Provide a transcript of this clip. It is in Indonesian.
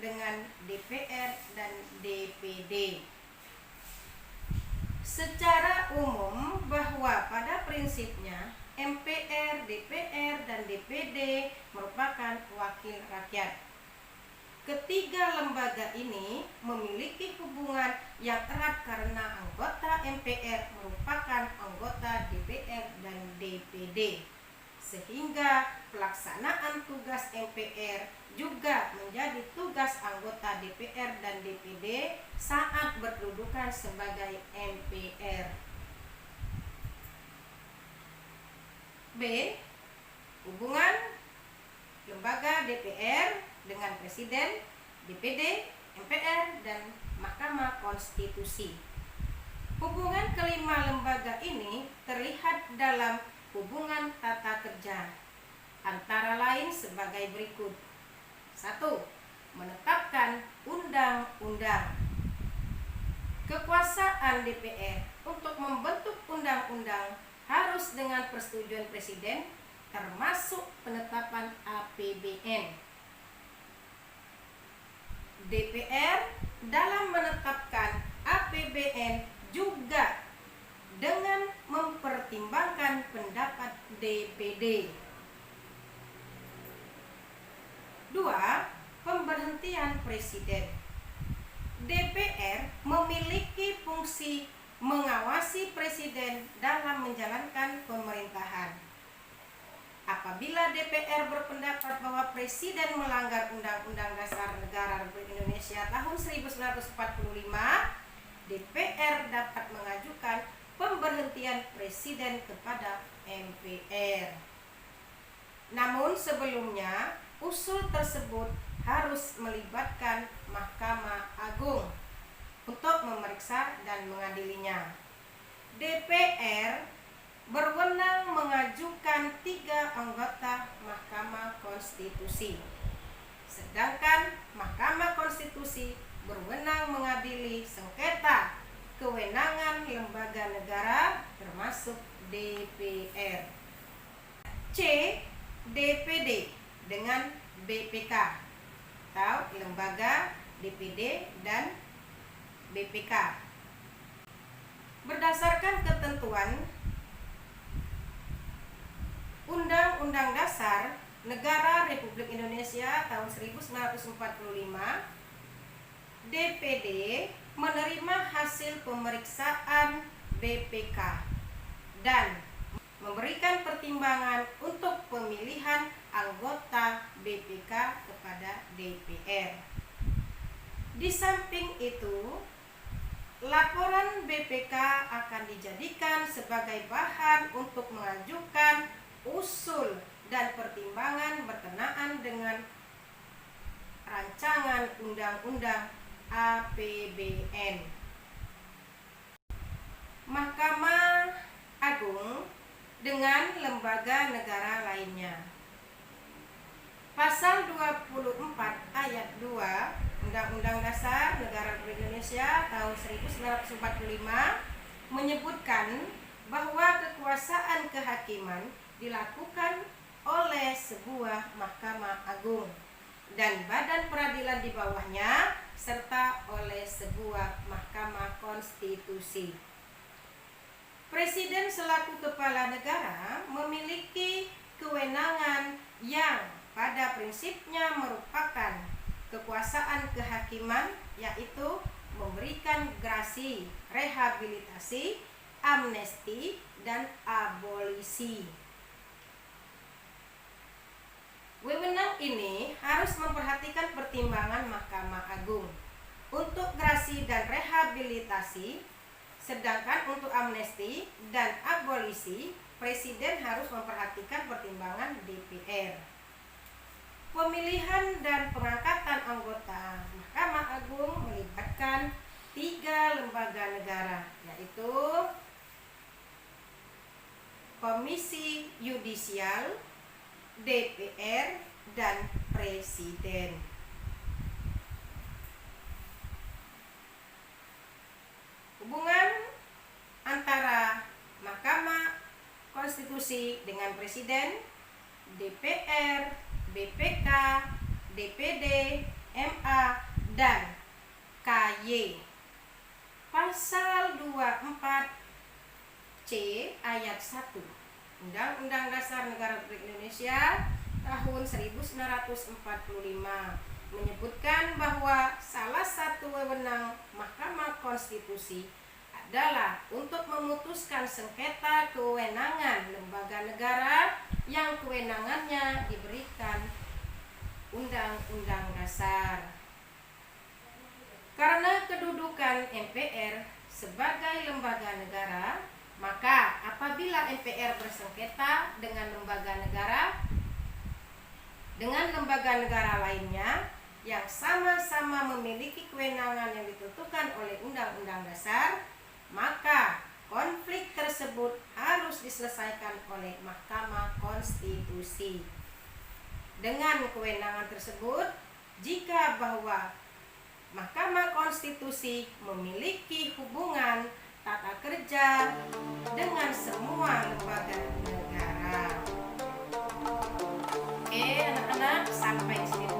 dengan DPR dan DPD. Secara umum bahwa pada prinsipnya MPR, DPR, dan DPD merupakan wakil rakyat. Ketiga lembaga ini memiliki hubungan yang erat karena anggota MPR merupakan anggota DPR dan DPD, sehingga pelaksanaan tugas MPR juga menjadi tugas anggota DPR dan DPD saat berkedudukan sebagai MPR. B. Hubungan lembaga DPR dengan Presiden, DPD, MPR, dan Mahkamah Konstitusi. Hubungan kelima lembaga ini terlihat dalam hubungan tata kerja, antara lain sebagai berikut. 1. Menetapkan undang-undang. Kekuasaan DPR untuk membentuk undang-undang harus dengan persetujuan Presiden, termasuk penetapan APBN. DPR dalam menetapkan APBN juga dengan mempertimbangkan pendapat DPD. 2. Pemberhentian Presiden. DPR memiliki fungsi mengawasi Presiden dalam menjalankan pemerintahan. Apabila DPR berpendapat bahwa Presiden melanggar Undang-Undang Dasar Negara Republik Indonesia tahun 1945, DPR dapat mengajukan pemberhentian Presiden kepada MPR. Namun sebelumnya, usul tersebut harus melibatkan Mahkamah Agung untuk memeriksa dan mengadilinya. DPR berwenang mengajukan 3 anggota Mahkamah Konstitusi, sedangkan Mahkamah Konstitusi berwenang mengadili sengketa kewenangan lembaga negara termasuk DPR. C. DPD dengan BPK atau lembaga DPD dan BPK. Berdasarkan ketentuan Undang-Undang Dasar Negara Republik Indonesia tahun 1945, DPD menerima hasil pemeriksaan BPK dan memberikan pertimbangan untuk pemilihan anggota BPK kepada DPR. Di samping itu, laporan BPK akan dijadikan sebagai bahan untuk mengajukan usul dan pertimbangan berkenaan dengan rancangan undang-undang APBN. Mahkamah Agung dengan lembaga negara lainnya. Pasal 24 ayat 2 Undang-Undang Dasar Negara Republik Indonesia tahun 1945 menyebutkan bahwa kekuasaan kehakiman dilakukan oleh sebuah Mahkamah Agung dan badan peradilan di bawahnya serta oleh sebuah Mahkamah Konstitusi. Presiden selaku kepala negara memiliki kewenangan yang pada prinsipnya merupakan kekuasaan kehakiman, yaitu memberikan grasi, rehabilitasi, amnesti, dan abolisi. Wewenang ini harus memperhatikan pertimbangan Mahkamah Agung. Untuk grasi dan rehabilitasi, sedangkan untuk amnesti dan abolisi, Presiden harus memperhatikan pertimbangan DPR. Pemilihan dan pengangkatan anggota Mahkamah Agung melibatkan 3 lembaga negara, yaitu Komisi Yudisial, DPR, dan Presiden. Hubungan antara Mahkamah Konstitusi dengan Presiden, DPR, BPK, DPD, MA, ayat 1 Undang-Undang Dasar Negara Republik Indonesia tahun 1945 menyebutkan bahwa salah satu wewenang Mahkamah Konstitusi adalah untuk memutuskan sengketa kewenangan lembaga negara yang kewenangannya diberikan Undang-Undang Dasar. Karena kedudukan MPR sebagai lembaga negara, maka apabila MPR bersengketa dengan lembaga negara lainnya yang sama-sama memiliki kewenangan yang ditentukan oleh Undang-Undang Dasar, maka konflik tersebut harus diselesaikan oleh Mahkamah Konstitusi. Dengan kewenangan tersebut, jika bahwa Mahkamah Konstitusi memiliki hubungan tata kerja dengan semua lembaga negara. Oke, anak-anak, sampai di sini